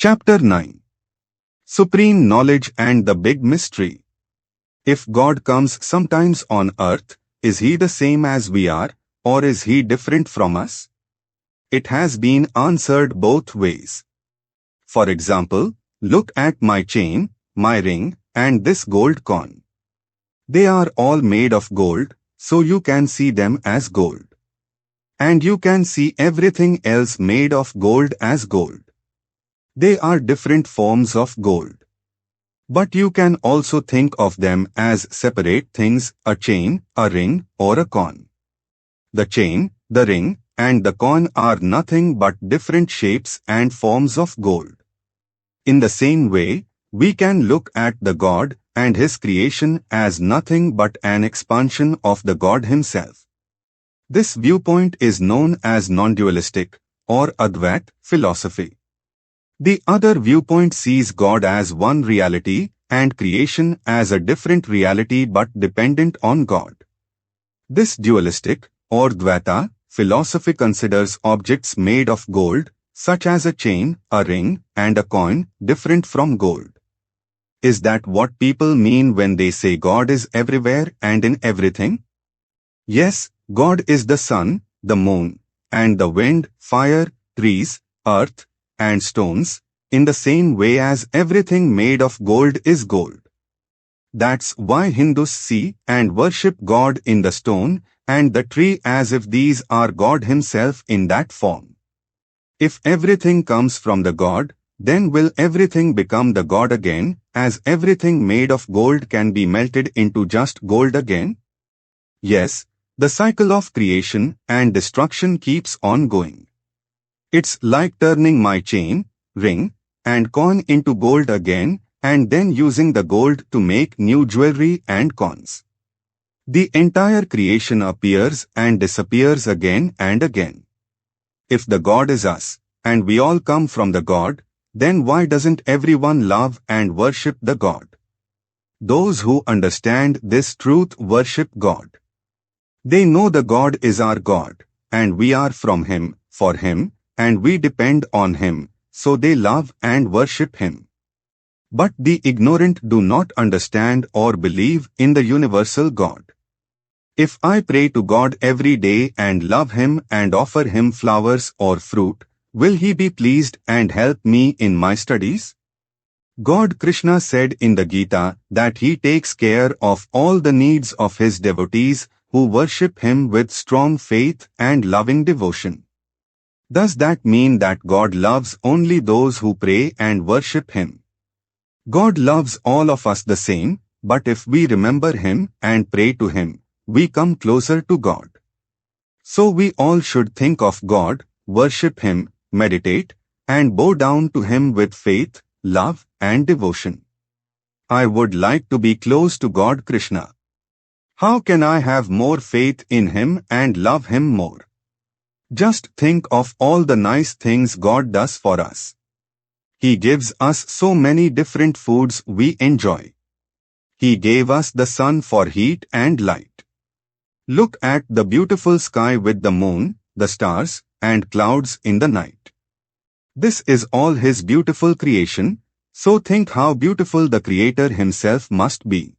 Chapter 9. Supreme Knowledge and the Big Mystery. If God comes sometimes on earth, is He the same as we are, or is He different from us? It has been answered both ways. For example, look at my chain, my ring, and this gold coin. They are all made of gold, so you can see them as gold. And you can see everything else made of gold as gold. They are different forms of gold. But you can also think of them as separate things, a chain, a ring, or a coin. The chain, the ring, and the coin are nothing but different shapes and forms of gold. In the same way, we can look at the God and His creation as nothing but an expansion of the God Himself. This viewpoint is known as non-dualistic, or Advait, philosophy. The other viewpoint sees God as one reality and creation as a different reality but dependent on God. This dualistic, or Dvaita, philosophy considers objects made of gold, such as a chain, a ring, and a coin, different from gold. Is that what people mean when they say God is everywhere and in everything? Yes, God is the sun, the moon, and the wind, fire, trees, earth, and stones, in the same way as everything made of gold is gold. That's why Hindus see and worship God in the stone and the tree as if these are God Himself in that form. If everything comes from the God, then will everything become the God again, as everything made of gold can be melted into just gold again? Yes, the cycle of creation and destruction keeps on going. It's like turning my chain, ring, and coin into gold again, and then using the gold to make new jewelry and coins. The entire creation appears and disappears again and again. If the God is us, and we all come from the God, then why doesn't everyone love and worship the God? Those who understand this truth worship God. They know the God is our God, and we are from Him, for Him, and we depend on Him, so they love and worship Him. But the ignorant do not understand or believe in the universal God. If I pray to God every day and love Him and offer Him flowers or fruit, will He be pleased and help me in my studies? God Krishna said in the Gita that He takes care of all the needs of His devotees who worship Him with strong faith and loving devotion. Does that mean that God loves only those who pray and worship Him? God loves all of us the same, but if we remember Him and pray to Him, we come closer to God. So we all should think of God, worship Him, meditate, and bow down to Him with faith, love, and devotion. I would like to be close to God Krishna. How can I have more faith in Him and love Him more? Just think of all the nice things God does for us. He gives us so many different foods we enjoy. He gave us the sun for heat and light. Look at the beautiful sky with the moon, the stars, and clouds in the night. This is all His beautiful creation, so think how beautiful the Creator Himself must be.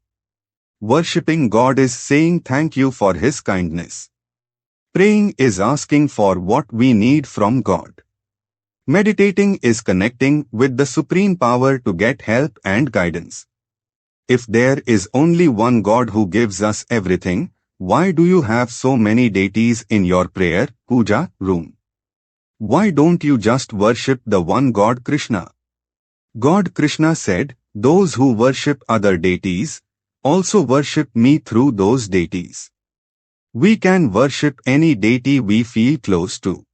Worshipping God is saying thank you for His kindness. Praying is asking for what we need from God. Meditating is connecting with the Supreme Power to get help and guidance. If there is only one God who gives us everything, why do you have so many deities in your prayer, puja, room? Why don't you just worship the one God Krishna? God Krishna said, those who worship other deities, also worship me through those deities. We can worship any deity we feel close to.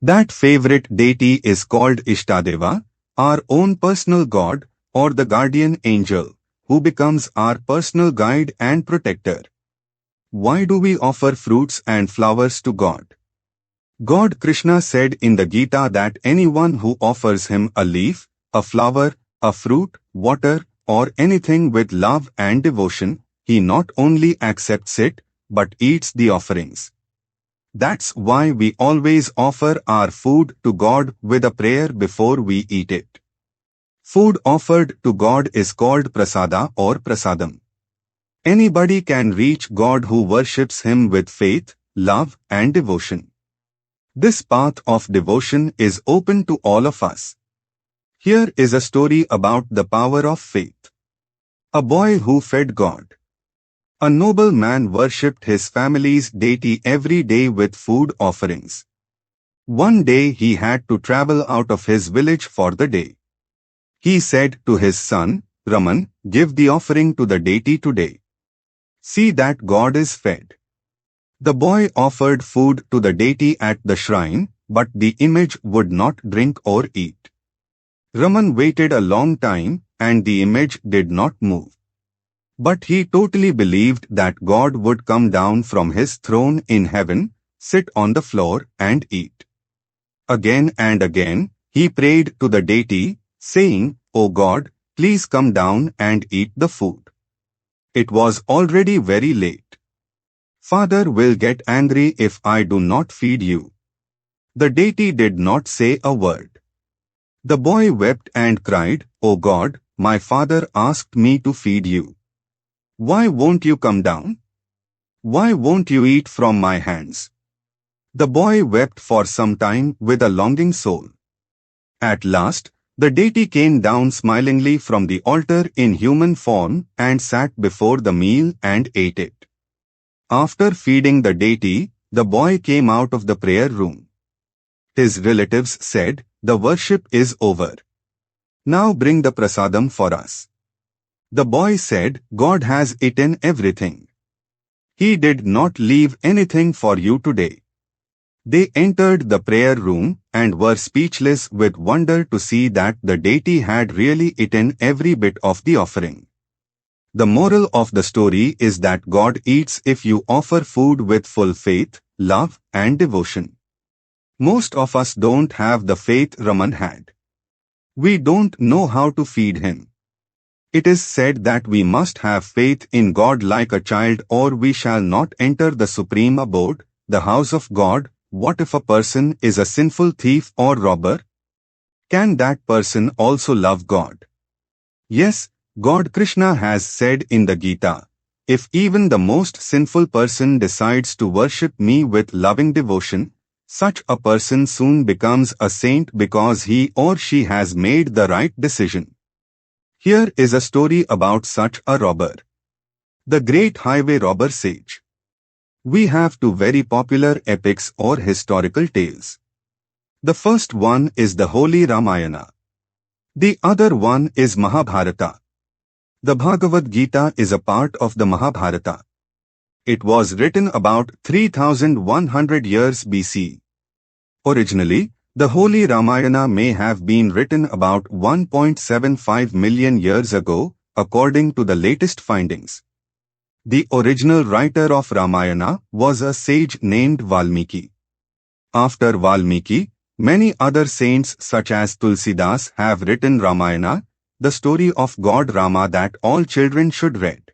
That favorite deity is called Ishtadeva, our own personal God, or the guardian angel, who becomes our personal guide and protector. Why do we offer fruits and flowers to God? God Krishna said in the Gita that anyone who offers Him a leaf, a flower, a fruit, water, or anything with love and devotion, He not only accepts it, but eats the offerings. That's why we always offer our food to God with a prayer before we eat it. Food offered to God is called prasada or prasadam. Anybody can reach God who worships Him with faith, love and devotion. This path of devotion is open to all of us. Here is a story about the power of faith. A boy who fed God. A noble man worshipped his family's deity every day with food offerings. One day he had to travel out of his village for the day. He said to his son, Raman, give the offering to the deity today. See that God is fed. The boy offered food to the deity at the shrine, but the image would not drink or eat. Raman waited a long time, and the image did not move. But he totally believed that God would come down from his throne in heaven, sit on the floor and eat. Again and again, he prayed to the deity, saying, O God, please come down and eat the food. It was already very late. Father will get angry if I do not feed you. The deity did not say a word. The boy wept and cried, O God, my father asked me to feed you. Why won't you come down? Why won't you eat from my hands? The boy wept for some time with a longing soul. At last, the deity came down smilingly from the altar in human form and sat before the meal and ate it. After feeding the deity, the boy came out of the prayer room. His relatives said, the worship is over. Now bring the prasadam for us. The boy said, God has eaten everything. He did not leave anything for you today. They entered the prayer room and were speechless with wonder to see that the deity had really eaten every bit of the offering. The moral of the story is that God eats if you offer food with full faith, love and devotion. Most of us don't have the faith Raman had. We don't know how to feed him. It is said that we must have faith in God like a child or we shall not enter the supreme abode, the house of God. What if a person is a sinful thief or robber? Can that person also love God? Yes, God Krishna has said in the Gita, if even the most sinful person decides to worship me with loving devotion, such a person soon becomes a saint because he or she has made the right decision. Here is a story about such a robber. The great highway robber sage. We have two very popular epics or historical tales. The first one is the Holy Ramayana. The other one is Mahabharata. The Bhagavad Gita is a part of the Mahabharata. It was written about 3100 years BC. Originally, the Holy Ramayana may have been written about 1.75 million years ago, according to the latest findings. The original writer of Ramayana was a sage named Valmiki. After Valmiki, many other saints such as Tulsidas have written Ramayana, the story of God Rama that all children should read.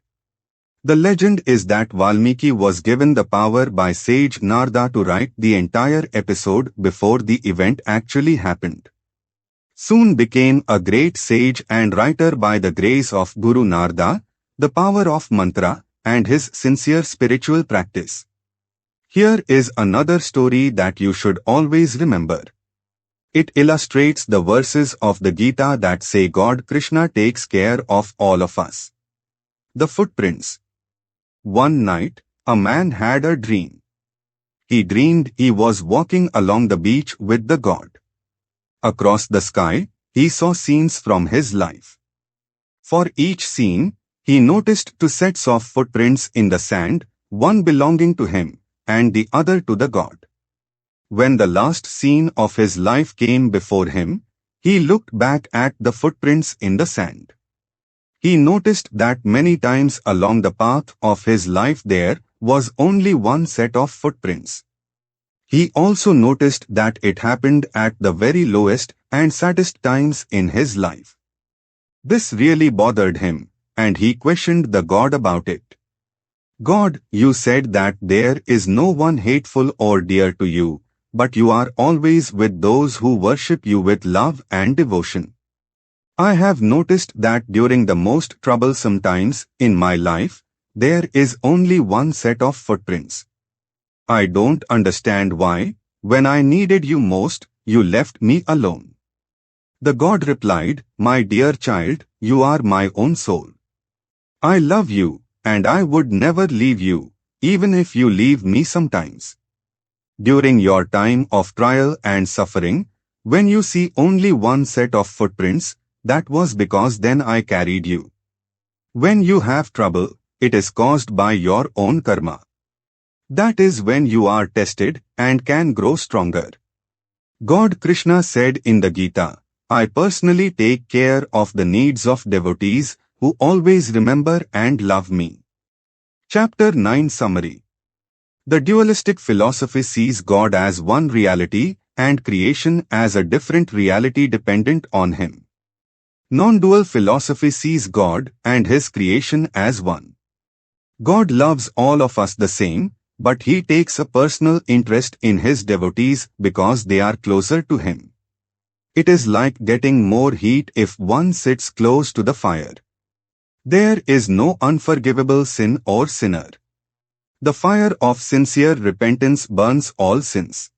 The legend is that Valmiki was given the power by sage Narada to write the entire episode before the event actually happened. Soon became a great sage and writer by the grace of Guru Narada, the power of mantra, and his sincere spiritual practice. Here is another story that you should always remember. It illustrates the verses of the Gita that say God Krishna takes care of all of us. The footprints. One night, a man had a dream. He dreamed he was walking along the beach with the god. Across the sky, he saw scenes from his life. For each scene, he noticed two sets of footprints in the sand, one belonging to him, and the other to the god. When the last scene of his life came before him, he looked back at the footprints in the sand. He noticed that many times along the path of his life there was only one set of footprints. He also noticed that it happened at the very lowest and saddest times in his life. This really bothered him, and he questioned the God about it. God, you said that there is no one hateful or dear to you, but you are always with those who worship you with love and devotion. I have noticed that during the most troublesome times in my life, there is only one set of footprints. I don't understand why, when I needed you most, you left me alone. The God replied, "My dear child, you are my own soul. I love you, and I would never leave you, even if you leave me sometimes. During your time of trial and suffering, when you see only one set of footprints, that was because then I carried you. When you have trouble, it is caused by your own karma. That is when you are tested and can grow stronger." God Krishna said in the Gita, "I personally take care of the needs of devotees who always remember and love me." Chapter 9 Summary. The dualistic philosophy sees God as one reality and creation as a different reality dependent on him. Non-dual philosophy sees God and his creation as one. God loves all of us the same, but he takes a personal interest in his devotees because they are closer to him. It is like getting more heat if one sits close to the fire. There is no unforgivable sin or sinner. The fire of sincere repentance burns all sins.